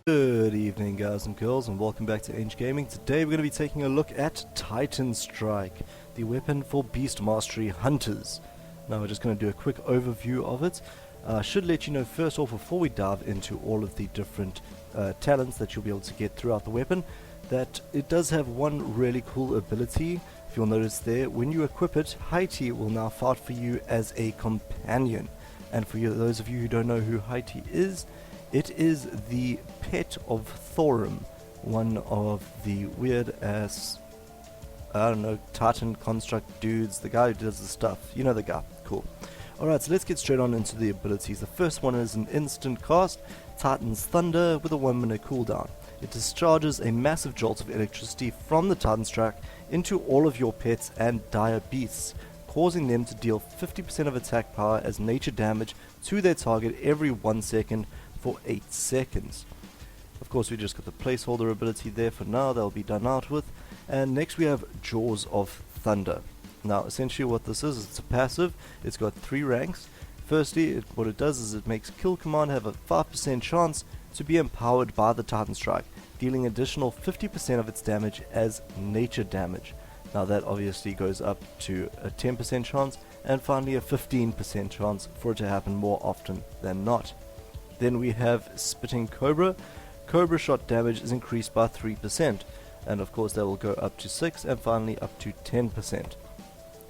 Good evening, guys and girls, and welcome back to Ainge Gaming. Today we're going to be taking a look at Titanstrike, the weapon for Beast Mastery Hunters. Now we're just going to do a quick overview of it. I should let you know first off, before we dive into all of the different talents that you'll be able to get throughout the weapon, that it does have one really cool ability. If you'll notice there, when you equip it, Haiti will now fight for you as a companion. And for those of you who don't know who Haiti is, it is the pet of Thorum, one of the weird ass, I don't know, Titan construct dudes, the guy who does the stuff. You know the guy. Cool. Alright, so let's get straight on into the abilities. The first one is an instant cast, Titan's Thunder, with a 1 minute cooldown. It discharges a massive jolt of electricity from the Titanstrike into all of your pets and dire beasts, causing them to deal 50% of attack power as nature damage to their target every 1 second for 8 seconds. Of course, we just got the placeholder ability there for now, that'll be done out with. And next we have Jaws of Thunder. Now essentially what this is, it's a passive. It's got 3 ranks. Firstly, what it does is it makes Kill Command have a 5% chance to be empowered by the Titanstrike, dealing additional 50% of its damage as nature damage. Now that obviously goes up to a 10% chance, and finally a 15% chance for it to happen more often than not. Then we have Spitting Cobra. Cobra shot damage is increased by 3%, and of course that will go up to 6 and finally up to 10%.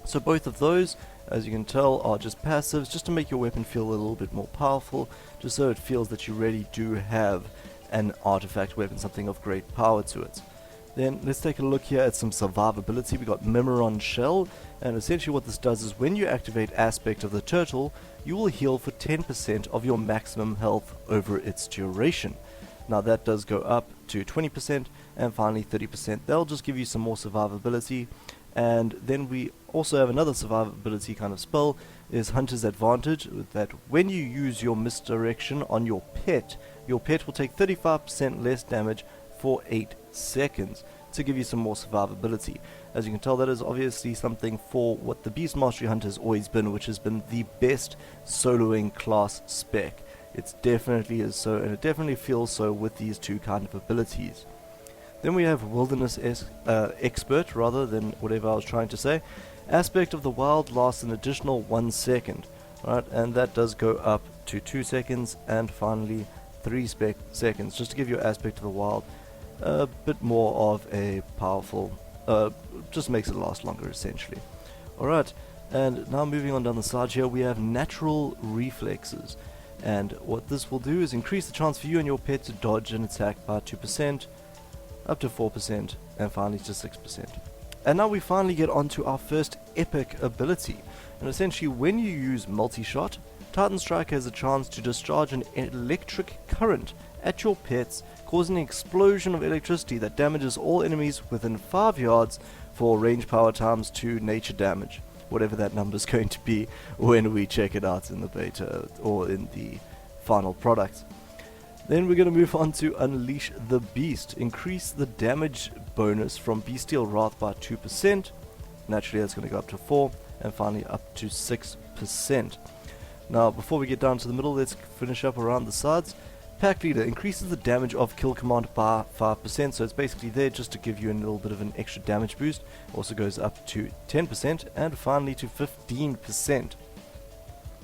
So both of those, as you can tell, are just passives, just to make your weapon feel a little bit more powerful, just so it feels that you really do have an artifact weapon, something of great power to it. Then let's take a look here at some survivability. We got Memoron Shell, and essentially what this does is when you activate Aspect of the Turtle, you will heal for 10% of your maximum health over its duration. Now that does go up to 20% and finally 30%. They'll just give you some more survivability. And then we also have another survivability kind of spell, is Hunter's Advantage, that when you use your misdirection on your pet will take 35% less damage for 8 seconds to give you some more survivability. As you can tell, that is obviously something for what the Beast Mastery Hunter has always been, which has been the best soloing class spec. It definitely is so, and it definitely feels so with these two kind of abilities. Then we have Wilderness Expert, rather than whatever I was trying to say. Aspect of the Wild lasts an additional 1 second, right, and that does go up to 2 seconds and finally 3 seconds, just to give you Aspect of the Wild a bit more of a powerful, just makes it last longer essentially. Alright, and now moving on down the side here, we have Natural Reflexes, and what this will do is increase the chance for you and your pet to dodge an attack by 2%, up to 4%, and finally to 6%. And now we finally get onto our first epic ability, and essentially when you use multi-shot, Titanstrike has a chance to discharge an electric current at your pets, causing an explosion of electricity that damages all enemies within 5 yards for range power times 2 nature damage, whatever that number is going to be when we check it out in the beta or in the final product. Then we're going to move on to Unleash the Beast. Increase the damage bonus from Bestial Wrath by 2%. Naturally that's going to go up to 4 and finally up to 6%. Now before we get down to the middle, let's finish up around the sides. Pack Leader increases the damage of Kill Command by 5%, so it's basically there just to give you a little bit of an extra damage boost. Also goes up to 10% and finally to 15%.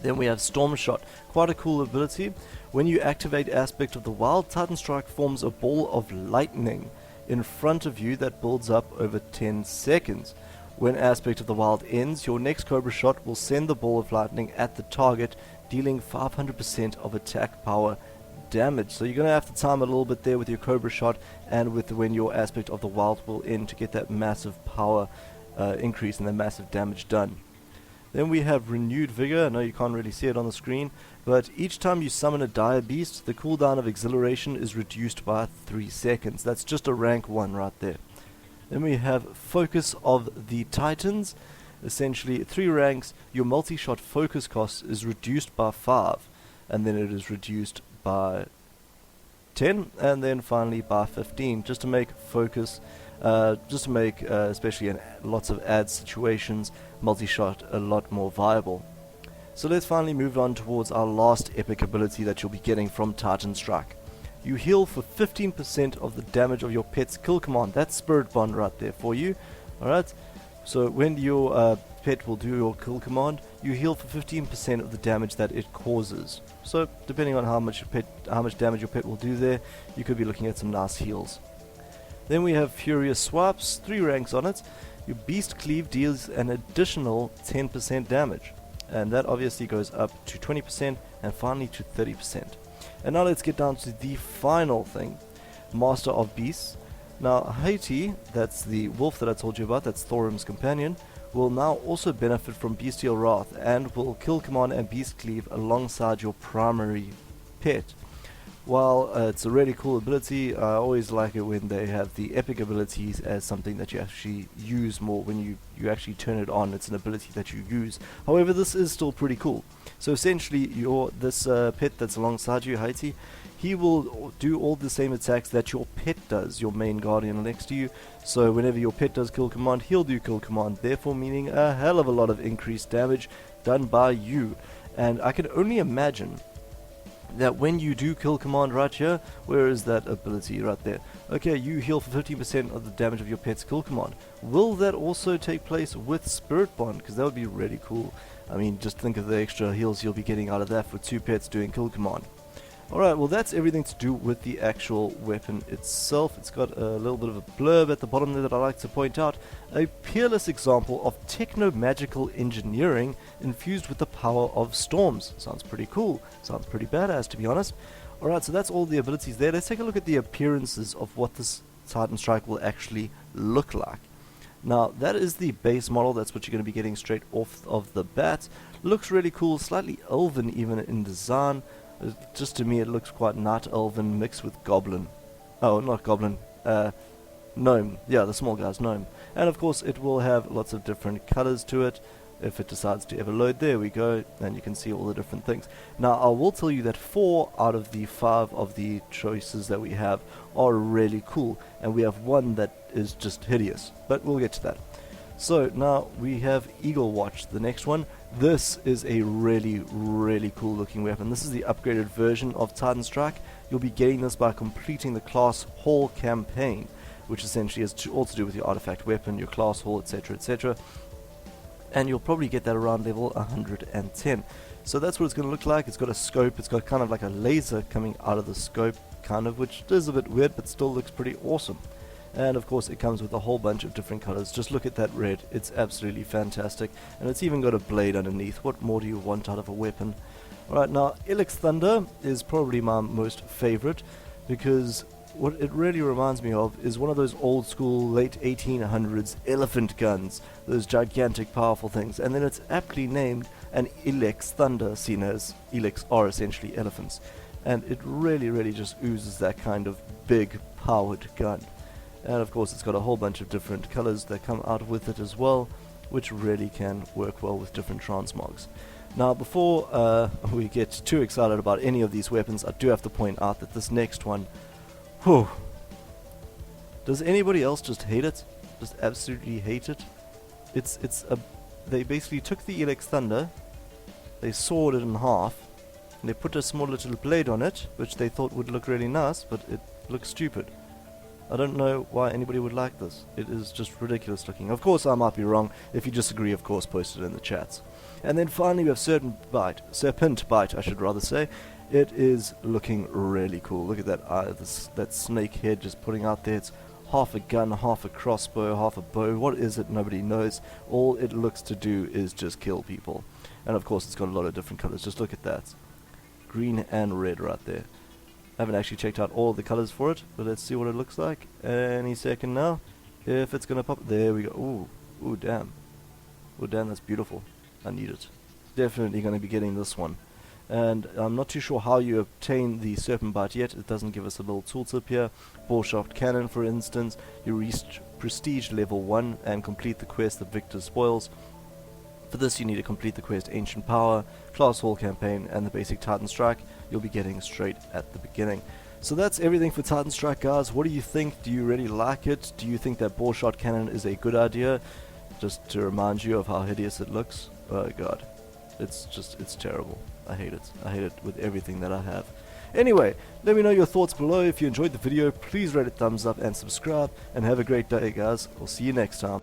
Then we have Storm Shot, quite a cool ability. When you activate Aspect of the Wild, Titanstrike forms a ball of lightning in front of you that builds up over 10 seconds. When Aspect of the Wild ends, your next Cobra shot will send the ball of lightning at the target, dealing 500% of attack power damage. So you're going to have to time it a little bit there with your Cobra shot and with when your Aspect of the Wild will end to get that massive power increase and the massive damage done. Then we have Renewed Vigor. I know you can't really see it on the screen, but each time you summon a dire beast, the cooldown of Exhilaration is reduced by 3 seconds. That's just a rank 1 right there. Then we have Focus of the Titans. Essentially 3 ranks, your multi-shot focus cost is reduced by 5, and then it is reduced by 10, and then finally by 15, just to make focus, especially in lots of ad situations, multi-shot a lot more viable. So let's finally move on towards our last epic ability that you'll be getting from Titanstrike. you heal for 15% of the damage of your pet's kill command. That's Spirit Bond right there for you. Alright, so when your pet will do your kill command, you heal for 15% of the damage that it causes. So depending on how much damage your pet will do there, you could be looking at some nice heals. Then we have Furious Swipes, 3 ranks on it. Your Beast Cleave deals an additional 10% damage, and that obviously goes up to 20% and finally to 30%. And now let's get down to the final thing, Master of Beasts. Now Haiti, that's the wolf that I told you about, that's Thorim's companion, will now also benefit from Bestial Wrath and will kill command and beast cleave alongside your primary pet. While it's a really cool ability, I always like it when they have the epic abilities as something that you actually use more. When you actually turn it on, it's an ability that you use. However, this is still pretty cool. So essentially, this pet that's alongside you, Haiti, he will do all the same attacks that your pet does, your main guardian next to you. So whenever your pet does kill command, he'll do kill command, therefore meaning a hell of a lot of increased damage done by you. And I can only imagine that when you do kill command right here, where is that ability right there? Okay, you heal for 15% of the damage of your pet's kill command. Will that also take place with Spirit Bond? Because that would be really cool. I mean, just think of the extra heals you'll be getting out of that for 2 pets doing kill command. Alright, well that's everything to do with the actual weapon itself. It's got a little bit of a blurb at the bottom there that I like to point out. A peerless example of techno-magical engineering infused with the power of storms. Sounds pretty cool. Sounds pretty badass, to be honest. Alright, so that's all the abilities there. Let's take a look at the appearances of what this Titanstrike will actually look like. Now, that is the base model. That's what you're going to be getting straight off of the bat. Looks really cool, slightly elven even in design. Just to me it looks quite night elven mixed with goblin. Oh, not goblin, gnome. Yeah, the small guy's gnome. And of course it will have lots of different colors to it if it decides to ever load. There we go, and you can see all the different things. Now I will tell you that 4 out of the 5 of the choices that we have are really cool, and we have one that is just hideous, but we'll get to that. So now we have Eagle Watch, the next one. This is a really, really cool looking weapon. This is the upgraded version of Titanstrike. You'll be getting this by completing the class hall campaign, which essentially has all to do with your artifact weapon, your class hall, etc, etc. And you'll probably get that around level 110. So that's what it's going to look like. It's got a scope, it's got kind of like a laser coming out of the scope, kind of, which is a bit weird, but still looks pretty awesome. And of course it comes with a whole bunch of different colors. Just look at that red, it's absolutely fantastic. And it's even got a blade underneath. What more do you want out of a weapon? Alright, now Ilex Thunder is probably my most favorite, because what it really reminds me of is one of those old school late 1800s elephant guns, those gigantic powerful things, and then it's aptly named an Ilex Thunder, seen as Ilex are essentially elephants, and it really just oozes that kind of big powered gun. And of course it's got a whole bunch of different colors that come out with it as well, which really can work well with different transmogs. Now before we get too excited about any of these weapons, I do have to point out that this next one, whew, does anybody else just hate it? Just absolutely hate it? They basically took the Ilex Thunder, they sawed it in half, and they put a small little blade on it, which they thought would look really nice, but it looks stupid. I don't know why anybody would like this. It is just ridiculous looking. Of course I might be wrong. If you disagree, of course, post it in the chats. And then finally we have Serpent Bite, I should rather say. It is looking really cool. Look at that eye, that snake head just putting out there. It's half a gun, half a crossbow, half a bow. What is it? Nobody knows. All it looks to do is just kill people. And of course it's got a lot of different colors. Just look at that. Green and red right there. I haven't actually checked out all the colors for it, but let's see what it looks like any second now. If it's gonna pop, there we go. Ooh, damn. Oh damn, that's beautiful. I need it. Definitely gonna be getting this one. And I'm not too sure how you obtain the Serpent Bite yet. It doesn't give us a little tooltip here. Ball shaft cannon, for instance. You reach prestige level 1 and complete the quest The Victor's Spoils. For this you need to complete the quest Ancient Power, Class Hall Campaign, and the basic Titanstrike you'll be getting straight at the beginning. So that's everything for Titanstrike, guys. What do you think? Do you really like it? Do you think that ball shot cannon is a good idea? Just to remind you of how hideous it looks. Oh god. It's terrible. I hate it. I hate it with everything that I have. Anyway, let me know your thoughts below. If you enjoyed the video, please rate it thumbs up and subscribe, and have a great day, guys. We'll see you next time.